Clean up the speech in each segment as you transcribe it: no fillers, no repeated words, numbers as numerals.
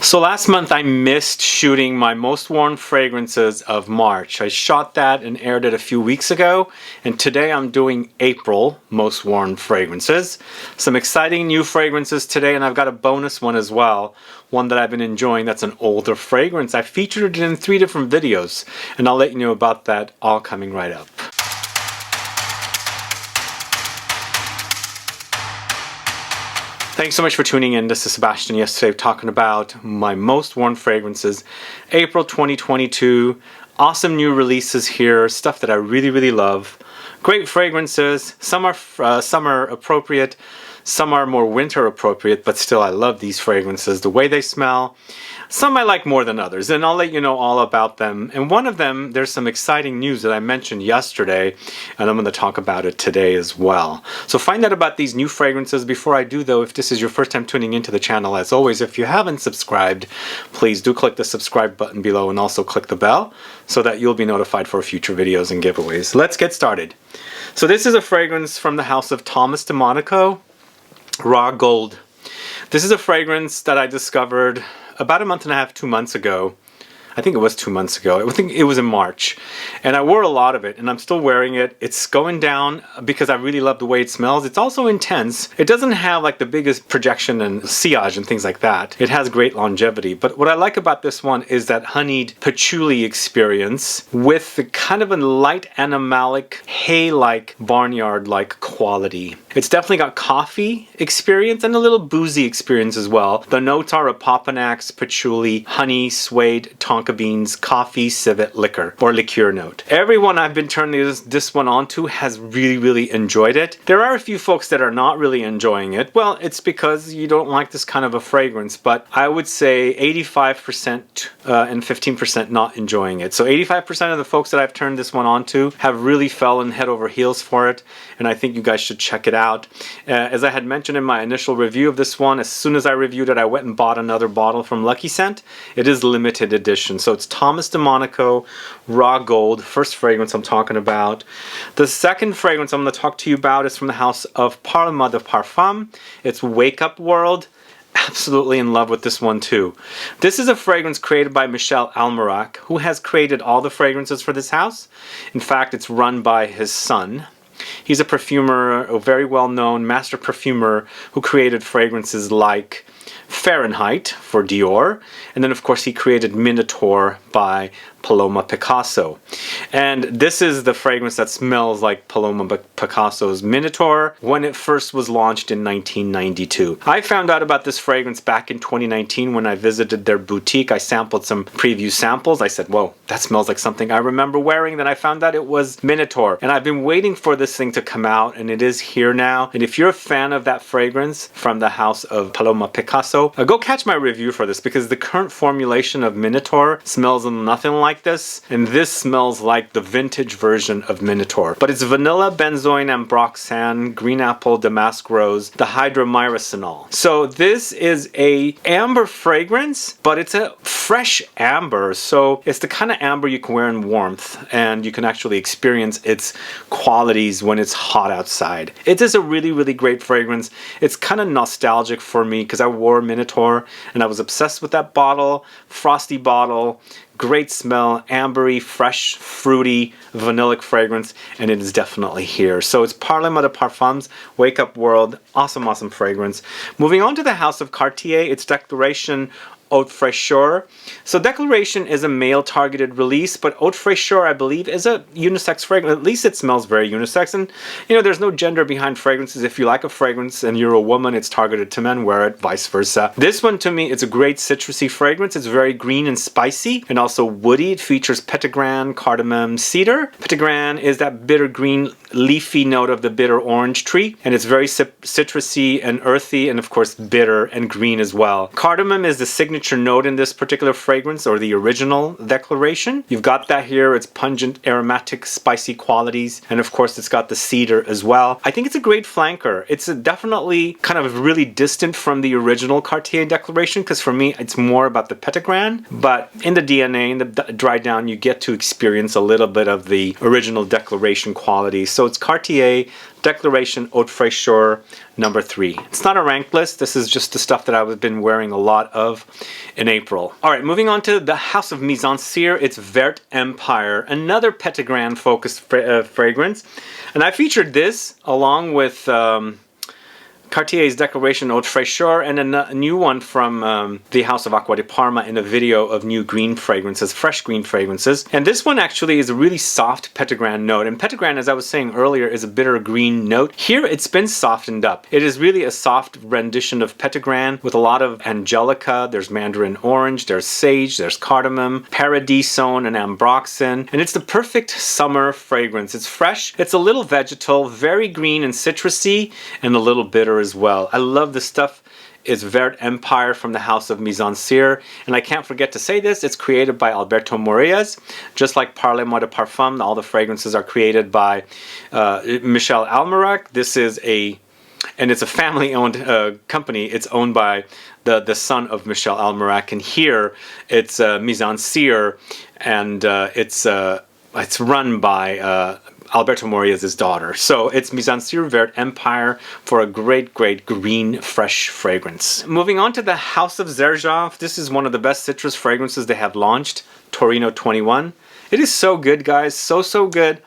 So last month I missed shooting my most worn fragrances of March. I shot that and aired it a few weeks ago, and today I'm doing April most worn fragrances. Some exciting new fragrances today, and I've got a bonus one as well. One that I've been enjoying that's an older fragrance. I featured it in 3 different videos, and I'll let you know about that all coming right up. Thanks so much for tuning in. This is Sebastian. Yesterday talking about my most worn fragrances, April 2022. Awesome new releases here, stuff that I really love. Great fragrances. Some are summer appropriate, some are more winter appropriate, but still I love these fragrances, the way they smell. Some I like more than others, and I'll let you know all about them. And one of them, there's some exciting news that I mentioned yesterday, and I'm going to talk about it today as well. So find out about these new fragrances. Before I do though, if this is your first time tuning into the channel, as always, if you haven't subscribed, please do click the subscribe button below and also click the bell so that you'll be notified for future videos and giveaways. Let's get started. So this is a fragrance from the house of Thomas de Monaco, Raw Gold. This is a fragrance that I discovered about a month and a half, 2 months ago. I think it was 2 months ago. I think it was in March. And I wore a lot of it, and I'm still wearing it. It's going down because I really love the way it smells. It's also intense. It doesn't have like the biggest projection and sillage and things like that. It has great longevity. But what I like about this one is that honeyed patchouli experience with the kind of a light animalic, hay-like, barnyard-like quality. It's definitely got coffee experience and a little boozy experience as well. The notes are Opoponax, patchouli, honey, suede, tonka beans, coffee, civet, liquor, or liqueur note. Everyone I've been turning this one on to has really enjoyed it. There are a few folks that are not really enjoying it. Well, it's because you don't like this kind of a fragrance, but I would say 85% and 15% not enjoying it. So 85% of the folks that I've turned this one on to have really fallen head over heels for it, and I think you guys should check it out. As I had mentioned in my initial review of this one, as soon as I reviewed it, I went and bought another bottle from Lucky Scent. It is limited edition. So it's Thomas de Monaco Raw Gold, first fragrance I'm talking about. The second fragrance I'm going to talk to you about is from the house of PARLE de Parfum. It's Wake Up World. Absolutely in love with this one too. This is a fragrance created by Michel Almerac, who has created all the fragrances for this house. In fact, it's run by his son. He's a perfumer, a very well-known master perfumer who created fragrances like Fahrenheit for Dior, and then of course he created Minotaur by Paloma Picasso. And this is the fragrance that smells like Paloma Picasso's Minotaur when it first was launched in 1992. I found out about this fragrance back in 2019 when I visited their boutique. I sampled some preview samples. I said, whoa, that smells like something I remember wearing. Then I found out it was Minotaur. And I've been waiting for this thing to come out, and it is here now. And if you're a fan of that fragrance from the house of Paloma Picasso, go catch my review for this, because the current formulation of Minotaur smells nothing like this, and this smells like the vintage version of Minotaur. But it's vanilla, benzoin, ambroxan, green apple, damask rose, dihydromyrcenol. So this is a amber fragrance, but it's a fresh amber. So it's the kind of amber you can wear in warmth, and you can actually experience its qualities when it's hot outside. It is a really great fragrance. It's kind of nostalgic for me because I wore Minotaur and I was obsessed with that bottle. Frosty bottle, great smell, ambery, fresh, fruity, vanillic fragrance, and it is definitely here. So it's PARLE de Parfums, Wake Up World, awesome fragrance. Moving on to the house of Cartier, its Declaration Haute Fraîcheur. So Declaration is a male targeted release, but Haute Fraîcheur I believe is a unisex fragrance. At least it smells very unisex, and you know, there's no gender behind fragrances. If you like a fragrance and you're a woman, it's targeted to men, wear it, vice versa. This one to me, it's a great citrusy fragrance. It's very green and spicy and also woody. It features Petitgrain, Cardamom, Cedar. Petitgrain is that bitter green leafy note of the bitter orange tree, and it's very citrusy and earthy, and of course bitter and green as well. Cardamom is the signature note in this particular fragrance, or the original Declaration. You've got that here. It's pungent, aromatic, spicy qualities, and of course it's got the cedar as well. I think it's a great flanker. It's definitely kind of really distant from the original Cartier Declaration, because for me it's more about the Petitgrain, but in the DNA, in the dry down, you get to experience a little bit of the original Declaration qualities. So it's Cartier Declaration Haute Fraîcheur number 3. It's not a rank list. This is just the stuff that I've been wearing a lot of in April. All right, moving on to the House of MIZENSIR. It's VERT Empire, another Petitgrain focused fragrance. And I featured this along with Cartier's Declaration Haute Fraîcheur and a new one from the House of Acqua di Parma in a video of new green fragrances, fresh green fragrances. And this one actually is a really soft Petitgrain note. And Petitgrain, as I was saying earlier, is a bitter green note. Here it's been softened up. It is really a soft rendition of Petitgrain with a lot of Angelica. There's Mandarin orange, there's sage, there's cardamom, Paradisone, and Ambroxan. And it's the perfect summer fragrance. It's fresh, it's a little vegetal, very green and citrusy, and a little bitter as well. I love this stuff. It's VERT Empire from the House of MIZENSIR, and I can't forget to say this, it's created by Alberto Morillas. Just like Parle de Parfum, all the fragrances are created by Michel Almerac. This is and it's a family-owned company. It's owned by the son of Michel Almerac, and here it's MIZENSIR, and it's run by Alberto Morillas' daughter. So it's MIZENSIR VERT Empire for a great, great green, fresh fragrance. Moving on to the House of XERJOFF. This is one of the best citrus fragrances they have launched, TORINO 21. It is so good, guys. So good.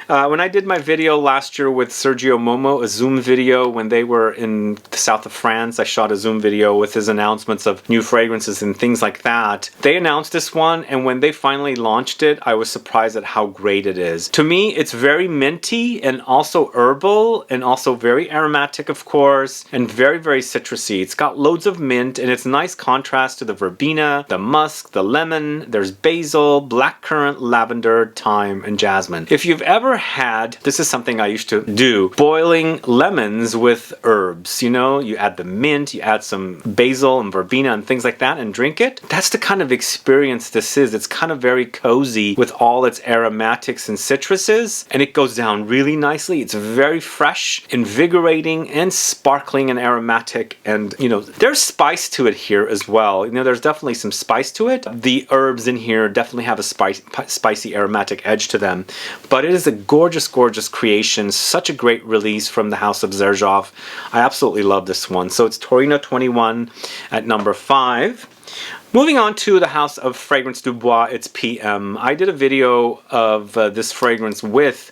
When I did my video last year with Sergio Momo, a Zoom video when they were in the south of France, I shot a Zoom video with his announcements of new fragrances and things like that. They announced this one, and when they finally launched it, I was surprised at how great it is. To me, it's very minty and also herbal and also very aromatic, of course, and very, very citrusy. It's got loads of mint, and it's a nice contrast to the verbena, the musk, the lemon. There's basil, blackcurrant, lavender, thyme, and jasmine. If you've ever had, this is something I used to do, boiling lemons with herbs. You know, you add the mint, you add some basil and verbena and things like that and drink it. That's the kind of experience this is. It's kind of very cozy with all its aromatics and citruses, and it goes down really nicely. It's very fresh, invigorating, and sparkling and aromatic, and you know, there's spice to it here as well. You know, there's definitely some spice to it. The herbs in here definitely have a spicy aromatic edge to them, but it is a gorgeous, gorgeous creation. Such a great release from the House of XERJOFF. I absolutely love this one. So it's TORINO 21 at number 5. Moving on to the House of Fragrance du Bois, it's PM. I did a video of this fragrance with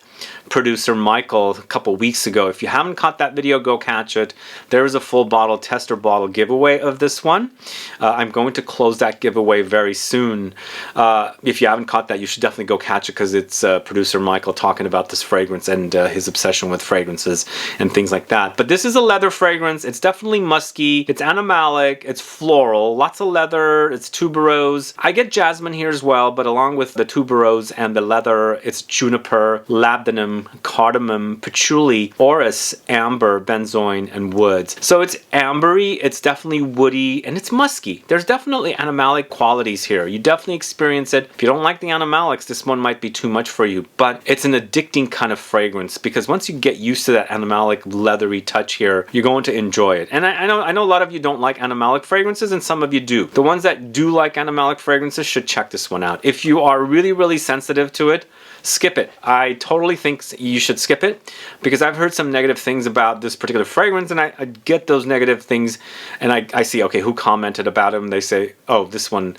producer Michael a couple weeks ago. If you haven't caught that video, go catch it. There is a full bottle tester bottle giveaway of this one. I'm going to close that giveaway very soon. If you haven't caught that, you should definitely go catch it, because it's producer Michael talking about this fragrance and his obsession with fragrances and things like that. But this is a leather fragrance. It's definitely musky. It's animalic. It's floral. Lots of leather. It's tuberose. I get jasmine here as well, but along with the tuberose and the leather, it's juniper, labdanum, cardamom, patchouli, orris, amber, benzoin, and woods. So it's ambery, it's definitely woody, and it's musky. There's definitely animalic qualities here. You definitely experience it. If you don't like the animalics, this one might be too much for you, but it's an addicting kind of fragrance, because once you get used to that animalic leathery touch here, you're going to enjoy it. And I know a lot of you don't like animalic fragrances, and some of you do. The ones that do like animalic fragrances should check this one out. If you are really, really sensitive to it, skip it. I totally think you should skip it, because I've heard some negative things about this particular fragrance, and I get those negative things, and I see, okay, who commented about them? They say, oh, this one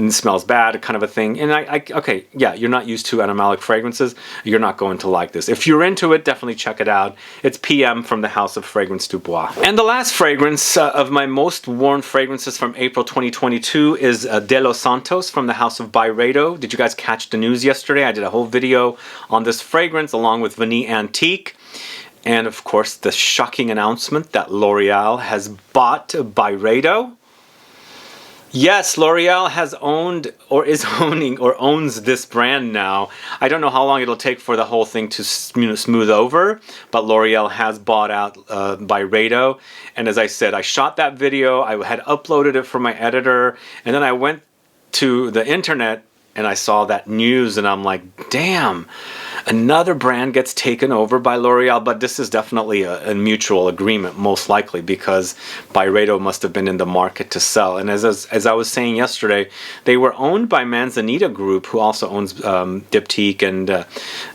smells bad, kind of a thing. And okay, yeah, you're not used to animalic fragrances. You're not going to like this. If you're into it, definitely check it out. It's PM from the House of Fragrance du Bois. And the last fragrance of my most worn fragrances from April 2022 is De Los Santos from the House of Byredo. Did you guys catch the news yesterday? I did a whole video on this fragrance along with Vanille Antique, and of course the shocking announcement that L'Oreal has bought Byredo. Yes, L'Oreal has owned or is owning or owns this brand now. I don't know how long it'll take for the whole thing to smooth over, but L'Oreal has bought out Byredo. And as I said, I shot that video, I had uploaded it for my editor, and then I went to the internet and I saw that news and I'm like, damn, another brand gets taken over by L'Oreal. But this is definitely a mutual agreement, most likely, because Byredo must have been in the market to sell. And as I was saying yesterday, they were owned by Manzanita Group, who also owns Diptyque, and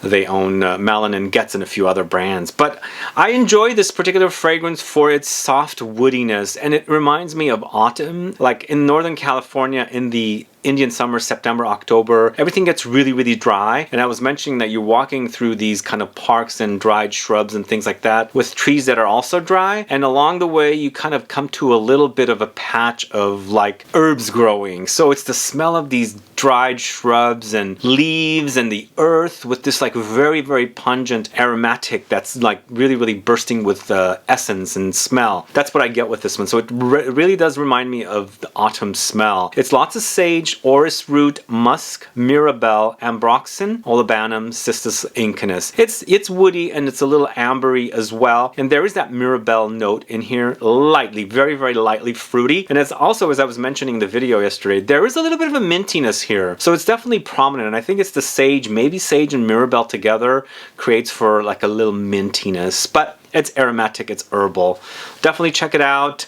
they own Malin and Getz and a few other brands. But I enjoy this particular fragrance for its soft woodiness, and it reminds me of autumn. Like in Northern California in the Indian summer, September, October, everything gets really, really dry. And I was mentioning that you're walking through these kind of parks and dried shrubs and things like that with trees that are also dry. And along the way, you kind of come to a little bit of a patch of like herbs growing. So it's the smell of these dried shrubs and leaves and the earth with this like very, very pungent aromatic that's like really, really bursting with essence and smell. That's what I get with this one. So it really does remind me of the autumn smell. It's lots of sage, orris root, musk, mirabelle, ambroxan, olibanum, cistus incanus. It's woody and it's a little ambery as well. And there is that mirabelle note in here, lightly, very, very lightly fruity. And it's also, as I was mentioning in the video yesterday, there is a little bit of a mintiness here. So it's definitely prominent. And I think it's the sage, maybe sage and mirabelle together creates for like a little mintiness. But it's aromatic, it's herbal. Definitely check it out.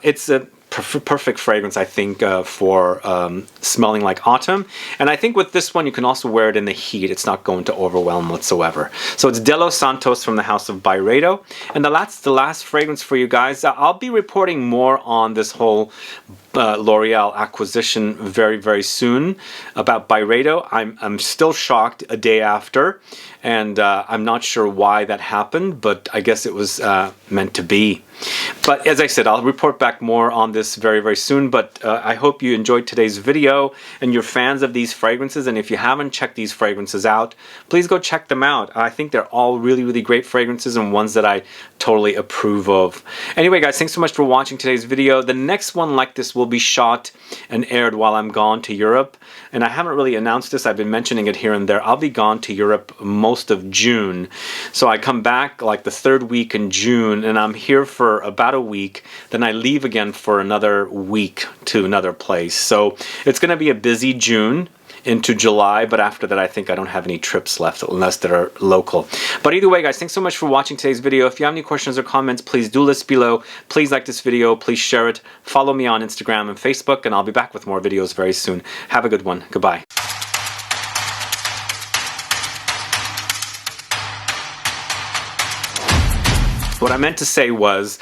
It's a perfect fragrance, I think, for smelling like autumn. And I think with this one, you can also wear it in the heat. It's not going to overwhelm whatsoever. So it's De Los Santos from the house of Byredo. And that's the last fragrance for you guys. I'll be reporting more on this whole L'Oreal acquisition very, very soon about Byredo. I'm still shocked a day after, and I'm not sure why that happened, but I guess it was meant to be. But as I said, I'll report back more on this very, very soon. But I hope you enjoyed today's video and you're fans of these fragrances. And if you haven't checked these fragrances out, please go check them out. I think they're all really, really great fragrances and ones that I totally approve of. Anyway, guys, thanks so much for watching today's video. The next one like this will be shot and aired while I'm gone to Europe. And I haven't really announced this. I've been mentioning it here and there. I'll be gone to Europe most of June. So I come back like the third week in June and I'm here for about a week. Then I leave again for another week to another place. So it's going to be a busy June into July, but after that I think I don't have any trips left unless they're local. But either way, guys, thanks so much for watching today's video. If you have any questions or comments, please do list below. Please like this video, please share it, follow me on Instagram and Facebook, and I'll be back with more videos very soon. Have a good one. Goodbye. What I meant to say was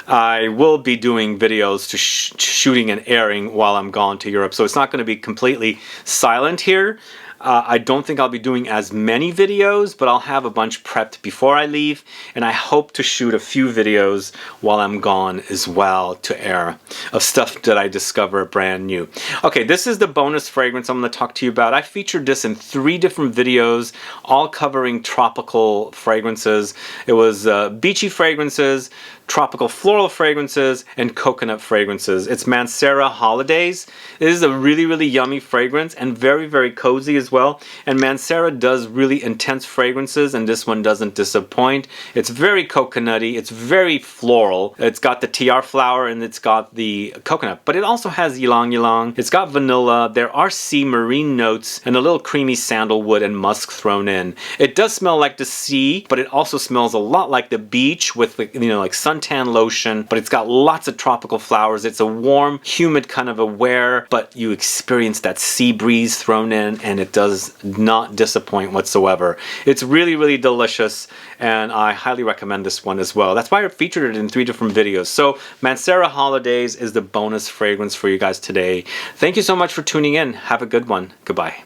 I will be doing videos to shooting and airing while I'm gone to Europe. So it's not going to be completely silent here. I don't think I'll be doing as many videos, but I'll have a bunch prepped before I leave, and I hope to shoot a few videos while I'm gone as well to air of stuff that I discover brand new. Okay, this is the bonus fragrance I'm going to talk to you about. I featured this in 3 different videos, all covering tropical fragrances. It was beachy fragrances, tropical floral fragrances, and coconut fragrances. It's Mancera Holidays. It is a really, really yummy fragrance and very, very cozy as well. And Mancera does really intense fragrances, and this one doesn't disappoint. It's very coconutty. It's very floral. It's got the tiar flower and it's got the coconut, but it also has ylang ylang. It's got vanilla. There are sea marine notes and a little creamy sandalwood and musk thrown in. It does smell like the sea, but it also smells a lot like the beach with, you know, like suntan lotion, but it's got lots of tropical flowers. It's a warm, humid kind of a wear, but you experience that sea breeze thrown in, and it does not disappoint whatsoever. It's really, really delicious, and I highly recommend this one as well. That's why I featured it in 3 different videos. So Mancera Holidays is the bonus fragrance for you guys today. Thank you so much for tuning in. Have a good one. Goodbye.